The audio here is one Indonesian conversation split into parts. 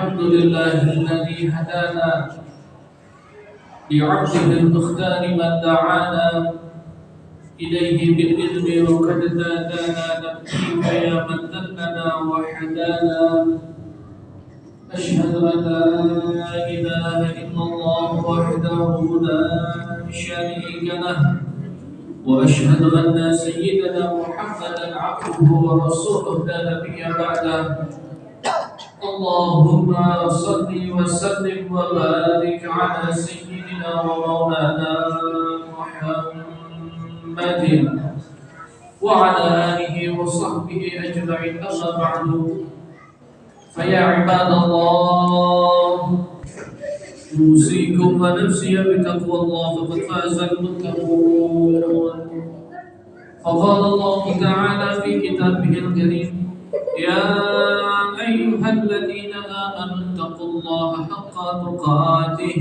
الحمد لله الذي هدانا لعبده المختار من دعانا إليه بالإذن وقد زادنا نبكيك يا من دلنا وحدانا. أشهد أن لا إله إلا الله وحده لا شريك له، وأشهد أن سيدنا محمدا عبده ورسوله لا نبي بعده. اللهم صل وسلم وبارك على سيدنا ومولانا محمد وعلى آله وصحبه أجمعين. أما بعد، فيا عباد الله، أوصيكم ونفسي بتقوى الله فقد فاز المتقون. فقال الله تعالى في كتابه الكريم: يا أيها الذين آمنوا اتقوا الله حق تقاته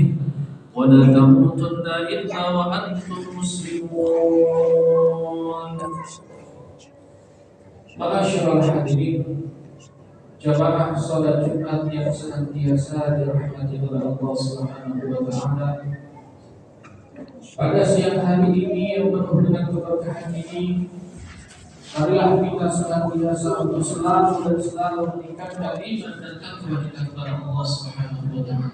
ولا تموتن إلا وأنتم مسلمون. Ma'asyiral hadirin, jamaah salat Jumat yang senantiasa dirahmati oleh Allah Subhanahu wa taala. Pada siang hari ini yang penuh dengan keberkahan ini, marilah kita senantiasa untuk selalu meningkatkan iman dan takwa kita kepada Allah Subhanahu wa taala.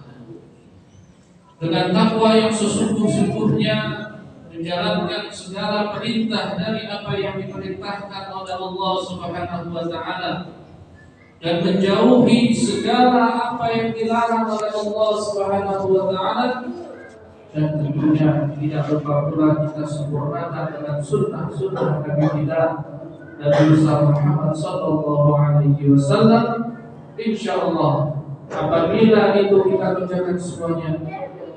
Dengan takwa yang sesungguh-sungguhnya menjalankan segala perintah dari apa yang diperintahkan oleh Allah Subhanahu wa taala dan menjauhi segala apa yang dilarang oleh Allah Subhanahu wa taala, dan tentunya tidak lupa pula kita sempurnakan dengan sunnah-sunnah Nabi kita Nabi Muhammad sallallahu alaihi wasallam. Insyaallah apabila itu kita kerjakan semuanya,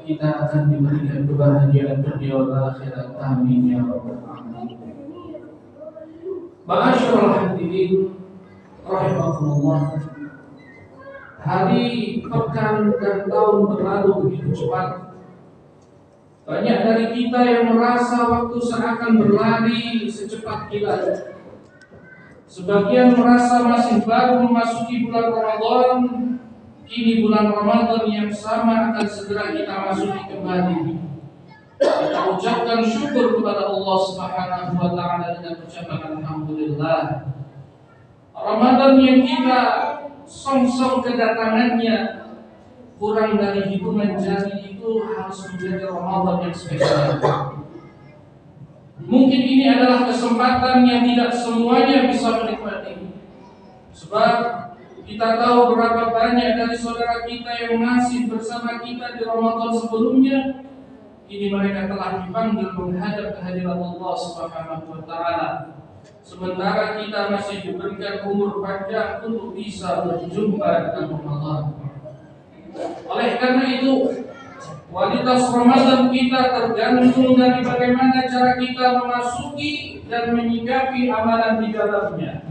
kita akan diberikan kebahagiaan dunia dan akhirat. Amin ya rabbal alamin. Ma'asyiral hadirin rahimakumullah, hari, pekan dan tahun berlalu begitu cepat. Banyak dari kita yang merasa waktu seakan berlari secepat kilat. Sebagian merasa masih baru memasuki bulan Ramadan. Kini bulan Ramadan yang sama akan segera kita masuki kembali. Kita ucapkan syukur kepada Allah Subhanahu wa taala dengan ucapan alhamdulillah. Ramadan yang kita song-song kedatangannya kurang dari hitungan jari itu harus menjadi Ramadan yang spesial. Mungkin ini adalah kesempatan yang tidak semuanya bisa menikmati. Sebab kita tahu berapa banyak dari saudara kita yang masih bersama kita di Ramadan sebelumnya, ini mereka telah dipanggil menghadap kehadiran Allah Subhanahu wa taala. Sementara kita masih diberikan umur panjang untuk bisa berjumpa dengan Ramadan. Oleh karena itu, kualitas Ramadan kita tergantung dari bagaimana cara kita memasuki dan menyikapi amalan di dalamnya.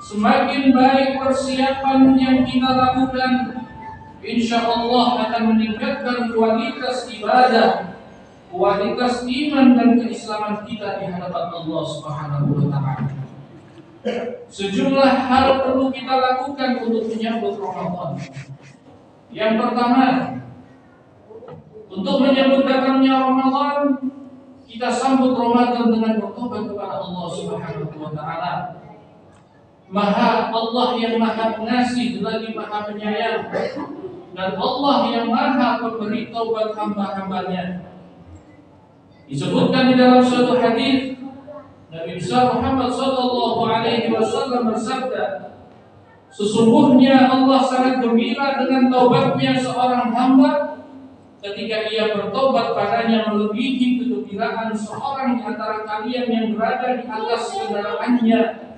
Semakin baik persiapan yang kita lakukan, insya Allah akan meningkatkan kualitas ibadah, kualitas iman dan keislaman kita di hadapan Allah Subhanahu wa taala. Sejumlah hal perlu kita lakukan untuk menyambut Ramadan. Yang pertama, untuk menyambut datangnya Ramadan, kita sambut Ramadan dengan bertobat kepada Allah Subhanahu wa taala. Allah yang maha pengasih lagi maha penyayang, dan Allah yang maha pemberi taubat hamba-hambanya. Disebutkan di dalam suatu hadis, Nabi Muhammad sallallahu alaihi wasallam bersabda, sesungguhnya Allah sangat gembira dengan taubatnya seorang hamba ketika ia bertobat padanya melebihi kegembiraan seorang di antara kalian yang berada di atas kendaraannya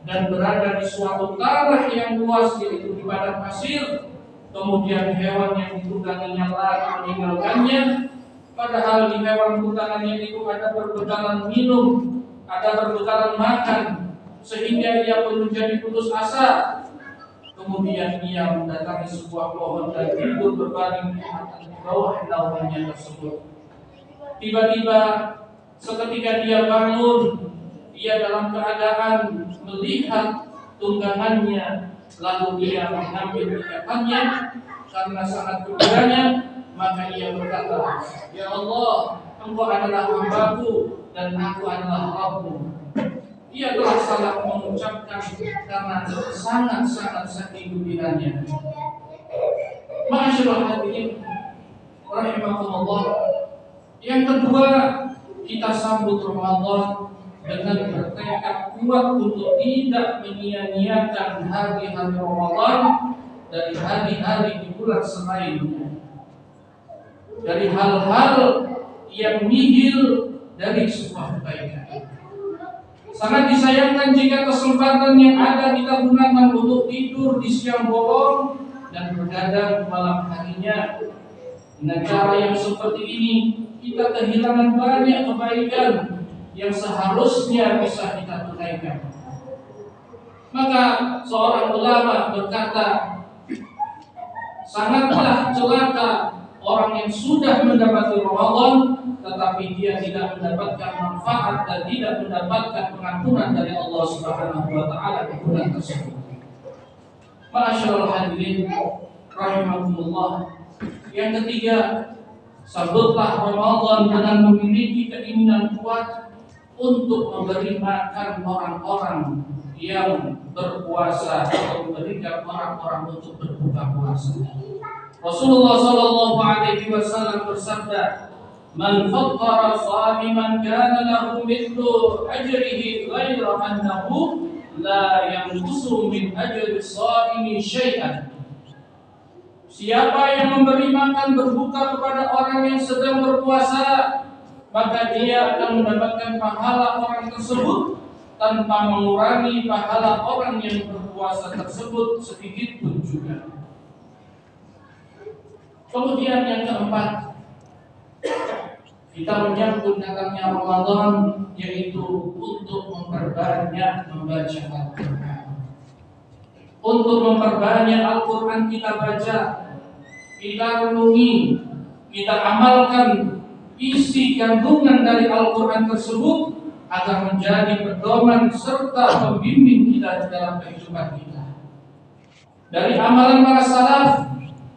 dan berada di suatu tanah yang luas, yaitu di padang pasir. Kemudian hewan yang ditungganginya lari meninggalkannya, padahal di hewan tunggangannya itu ada berbekalan minum, ada berbekalan makan, sehingga ia pun menjadi putus asa. Kemudian ia mendatangi sebuah pohon dan tidur berbaring di bawah naungannya tersebut. Tiba-tiba seketika dia bangun, ia dalam keadaan melihat tunggangannya lalu ia mengambil ikatannya karena sangat gembiranya, maka ia berkata, "Ya Allah, Engkau adalah hamba-Ku dan aku adalah Rabb-Mu." Ia telah salah mengucapkan karena sangat-sangat saking gembiranya. Ma'asyiral hadirin rahimakumullah. Yang kedua, kita sambut Ramadan dengan bertekad kuat untuk tidak menyia-nyiakan hari-hari Ramadan dari hari-hari di bulan selainnya, dari hal-hal yang nihil dari sebuah kebaikan. Sangat disayangkan jika kesempatan yang ada kita gunakan untuk tidur di siang bolong dan begadang malam harinya. Dengan cara yang seperti ini, kita kehilangan banyak kebaikan yang seharusnya bisa kita tunaikan. Maka seorang ulama berkata, sangatlah celaka orang yang sudah mendapati Ramadan tetapi dia tidak mendapatkan manfaat dan tidak mendapatkan pengampunan dari Allah Subhanahu wa taala di bulan tersebut. Ma'asyiral hadirin rahimakumullah. Yang ketiga, sambutlah Ramadan dengan memiliki keinginan kuat untuk memberi makan orang-orang yang berpuasa atau memberikan orang-orang untuk berbuka puasa. Rasulullah sallallahu alaihi wasallam bersabda, "Man fattara sha'iman kana lahu mithlu ajrihi ghaira annahu la yanqusu min ajri sha'imi syai'an." Siapa yang memberi makan berbuka kepada orang yang sedang berpuasa, maka dia akan mendapatkan pahala orang tersebut tanpa mengurangi pahala orang yang berpuasa tersebut sedikit pun juga. Kemudian yang keempat, kita menyambut datangnya Ramadan, yaitu untuk memperbanyak membaca Al-Quran. Untuk memperbanyak Al-Quran kita baca, kita renungi, kita amalkan isi kandungan dari Al-Quran tersebut agar menjadi pedoman serta pembimbing kita dalam kehidupan kita. Dari amalan para salaf,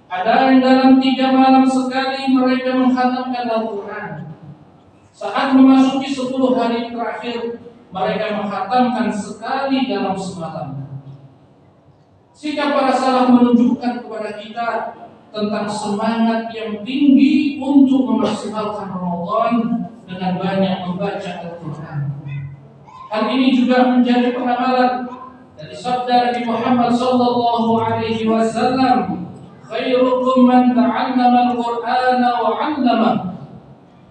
ada yang dalam 3 malam sekali mereka menghatamkan Al-Quran. Saat memasuki 10 hari terakhir, mereka menghatamkan sekali dalam semalam. Sikap para salaf menunjukkan kepada kita tentang semangat yang tinggi untuk memaksimalkan Ramadan dengan banyak membaca Al-Quran. Hal ini juga menjadi pengamalan dari sabda Nabi Muhammad sallallahu alaihi wasallam, "Khairukum man ta'allama al-Qur'ana wa 'allamah."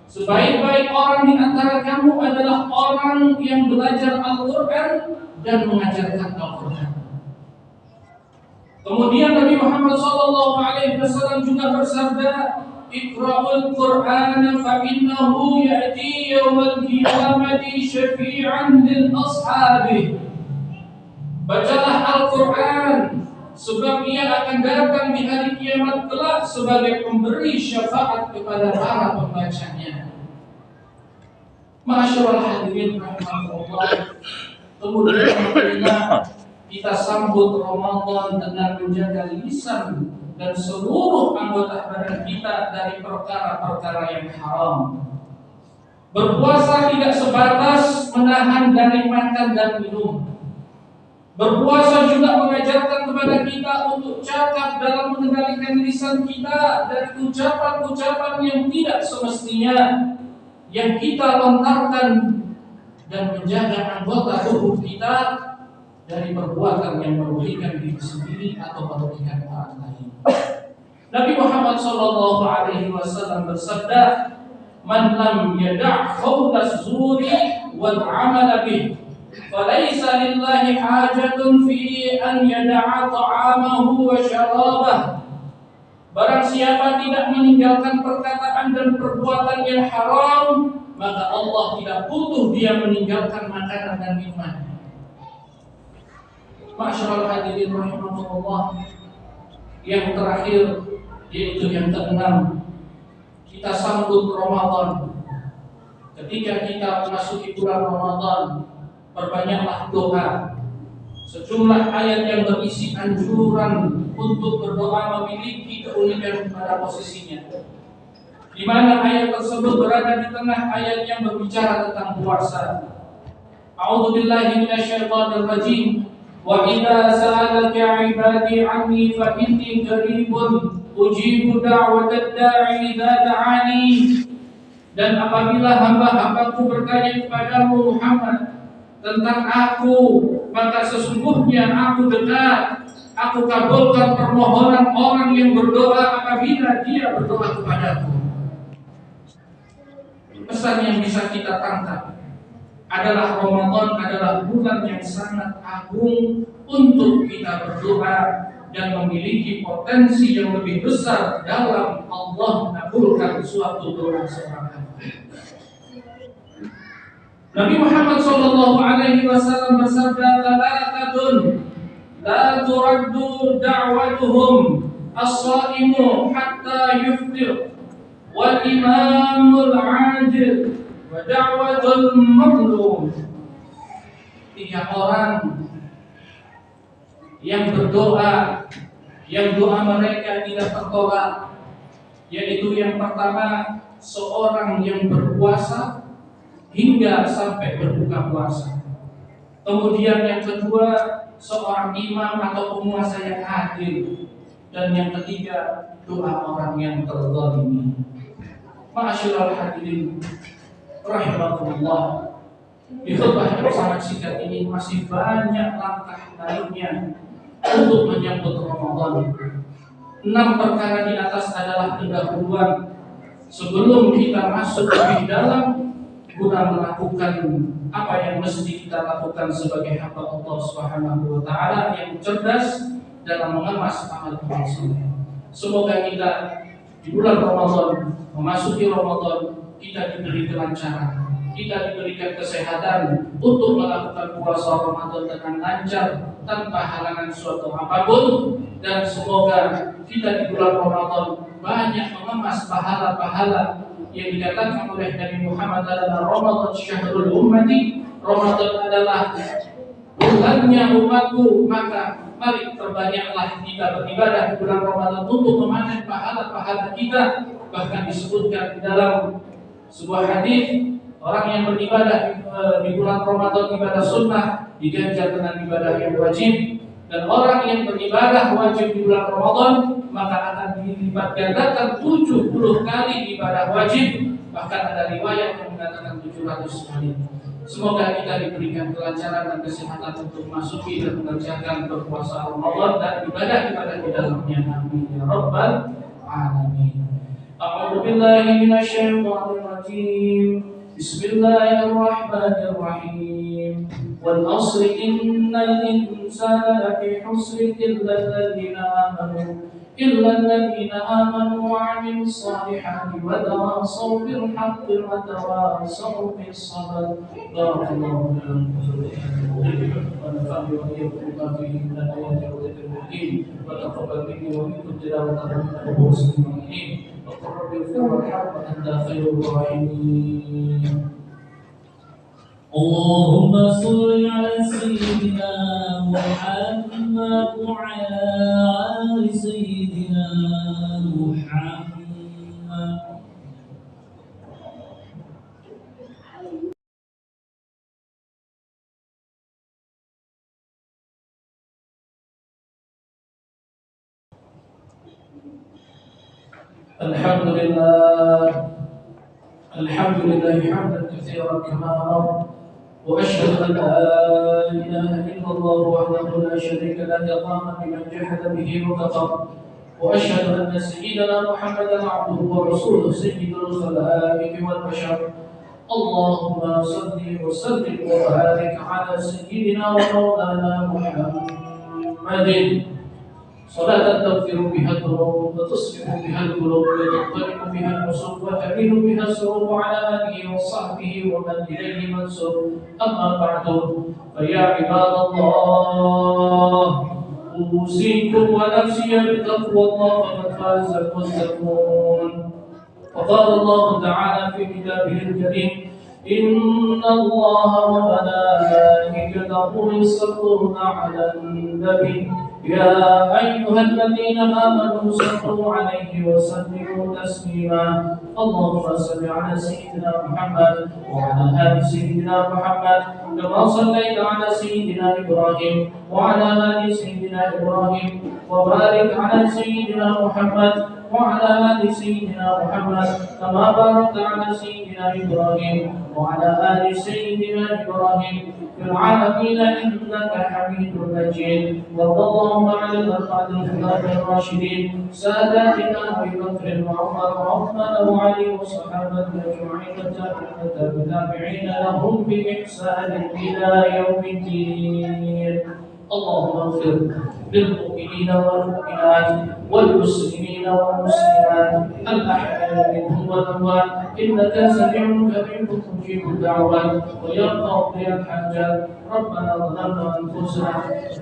Sebaik-baik orang di antara kamu adalah orang yang belajar Al-Quran dan mengajarkan Al-Quran. Kemudian Nabi Muhammad SAW juga bersabda, "Iqra'ul Qur'ana fa innahu ya'ti yawmal qiyamati syafi'an lil ashabi." Bacalah Al-Quran, sebab ia akan datang di hari kiamat kelak sebagai pemberi syafaat kepada para pembacanya. Ma'asyiral hadirin rahimakumullah. Kemudian kita sambut Ramadan dengan menjaga lisan dan seluruh anggota badan kita dari perkara-perkara yang haram. Berpuasa tidak sebatas menahan dari makan dan minum. Berpuasa juga mengajarkan kepada kita untuk cakap dalam mengendalikan lisan kita dari ucapan-ucapan yang tidak semestinya yang kita lontarkan, dan menjaga anggota tubuh kita dari perbuatan yang merugikan diri sendiri atau merugikan orang lain. Nabi Muhammad SAW bersabda, "Man lam yada' qawla zuri wal 'amala bih, falaysa lillahi hajatun fi an yada'a ta'amahu wa syarabah." Barang siapa tidak meninggalkan perkataan dan perbuatan yang haram, maka Allah tidak butuh dia meninggalkan makanan dan minumannya. Ma'asyiral hadirin rahimakumullah. Yang terakhir, yaitu yang keenam, kita sambut Ramadan. Ketika kita memasuki bulan Ramadan, perbanyaklah doa. sejumlah ayat yang berisi anjuran untuk berdoa memiliki keunikan pada posisinya, di mana ayat tersebut berada di tengah ayat yang berbicara tentang puasa. A'udzu billahi minasyaitonir rajim. Wa idza sa'alaka 'ibadi 'anni fa inni qaribun ujibu da'watad da'i idza da'ani. Dan apabila hamba-hambaku bertanya kepadamu Muhammad tentang aku, maka sesungguhnya aku dekat. Aku kabulkan permohonan orang yang berdoa apabila dia berdoa kepadaku. Pesan yang bisa kita tangkap adalah Ramadan adalah bulan yang sangat agung untuk kita berdoa dan memiliki potensi yang lebih besar dalam Allah mengabulkan suatu doa seorang hamba. Nabi Muhammad SAW bersabda, "Thalathatun la turaddu da'watuhum as-shaimu hatta yuftir, wal imamul 'adil, wa da'watul mazlum." 3 orang yang berdoa, yang doa mereka tidak tertolak, yaitu yang pertama seorang yang berpuasa hingga sampai berbuka puasa. Kemudian yang kedua seorang imam atau penguasa yang adil, dan yang ketiga doa orang yang terzalimi. Ma'asyiral hadirin rahimakumullah, di khutbah yang sangat singkat ini masih banyak langkah lainnya untuk menyambut Ramadan. 6 perkara di atas adalah pendahuluan sebelum kita masuk lebih dalam guna melakukan apa yang mesti kita lakukan sebagai hamba Allah Subhanahu wa taala yang cerdas dalam mengemas amal-amal soleh. Semoga kita di bulan Ramadan, memasuki Ramadan, kita diberi kelancaran, kita diberikan kesehatan untuk melakukan puasa Ramadan dengan lancar tanpa halangan suatu apapun, dan semoga kita di bulan Ramadan banyak mengemas pahala-pahala yang dikatakan oleh Nabi Muhammad adalah Ramadan syahrul ummati, Ramadan adalah bulannya umatku, maka mari perbanyaklah kita beribadah di bulan Ramadan untuk memanen pahala-pahala kita. Bahkan disebutkan di dalam sebuah hadis, orang yang beribadah di bulan Ramadan ibadah sunnah diganjar dengan ibadah yang wajib, dan orang yang beribadah wajib di bulan Ramadan maka akan dilipat gandakan 70 kali ibadah wajib, bahkan ada riwayat yang mengatakan 700 kali. Semoga kita diberikan kelancaran dan kesehatan untuk masuki dan mengerjakan berpuasa Ramadan dan ibadah-ibadah di dalamnya. Amin ya rabbal alamin. A'udzu billahi minasyaitonir rajim. Bismillahirrahmanirrahim. Wal 'ashri innal insana lafi khusr إلا الذين آمنوا وعملوا الصالحات وتواصوا بالحق وتواصوا بالصبر. بارك الله لنا ونفعني وإياكم بما فيه من الآيات والذكر الحكيم، وتقبل مني ومنكم تلاوته إنه هو السميع العليم. وقل رب اغفر وارحم وأنت خير الراحمين. اللهم صل على سيدنا محمد وعلى آل سيدنا محمد. الحمد لله حمدا كثيرا كما أمر، وأشهد أن لا إله إلا الله وحده لا شريك له إقاما لمن جحد به وكفر، وأشهد أن سيدنا محمدا عبده ورسوله سيد الخلائق والبشر. اللهم صل وسلم وبارك على سيدنا ومولانا محمد صلاة تغفر بها الذنوب وتصفح بها القلوب وتنطلق بها النصوص وتميل بها السرور على آله وصحبه ومن إليه منسوب. أما بعد، فيا عباد الله، أوصيكم ونفسي بتقوى الله فقد فاز المتقون. وقال الله تعالى في كتابه الكريم: إن الله وملائكته يصلون على النبي يا أيها الذين آمنوا صلوا عليه وسلموا تسليما اللهم صل على سيدنا محمد وعلى آل سيدنا محمد كما صليت على سيدنا إبراهيم وعلى آل سيدنا إبراهيم وبارك على سيدنا محمد وعلى آل سيدنا محمد كما باركت على سيدنا إبراهيم وعلى آل سيدنا إبراهيم في العالمين إنك حميد مجيد وارض اللهم عن الخلفاء الراشدين ساداتنا أبي بكر وعمر وعثمان وعلي والصحابة أجمعين والتابعين لهم بإحسان إلى يوم الدين اللهم اغفر للمؤمنين والمؤمنات والمسلمين والمسلمات الأحياء منهم والأموات إنك سميع قريب مجيب الدعوات ويا قاضي الحاجات ربنا ظلمنا أنفسنا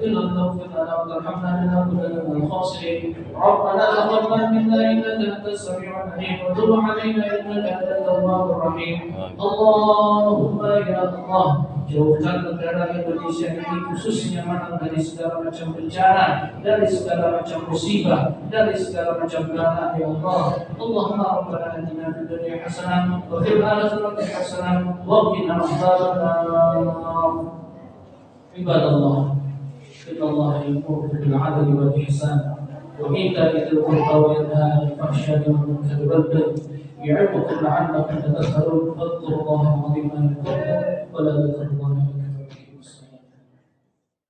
إن لم تغفر لنا وترحمنا لنكونن من الخاسرين ربنا تقبل منا إنك أنت السميع العليم وتب علينا إنك أنت التواب الرحيم اللهم يا الله jauhkan negara Indonesia ini khususnya mana dari segala macam bencana, dari segala macam musibah, dari segala macam bala ya Allah. Allahumma rabbana atina fid dunya hasanah wa fil akhirati hasanah wa qina adzabannar. Ibadallah, inna Allah ya'muru bil 'adli wal ihsan wa ita'i dzil qurba wa yanha 'anil fahsya'i wal munkari wal baghi يعظكم لعلكم تذكرون فاذكروا الله العظيم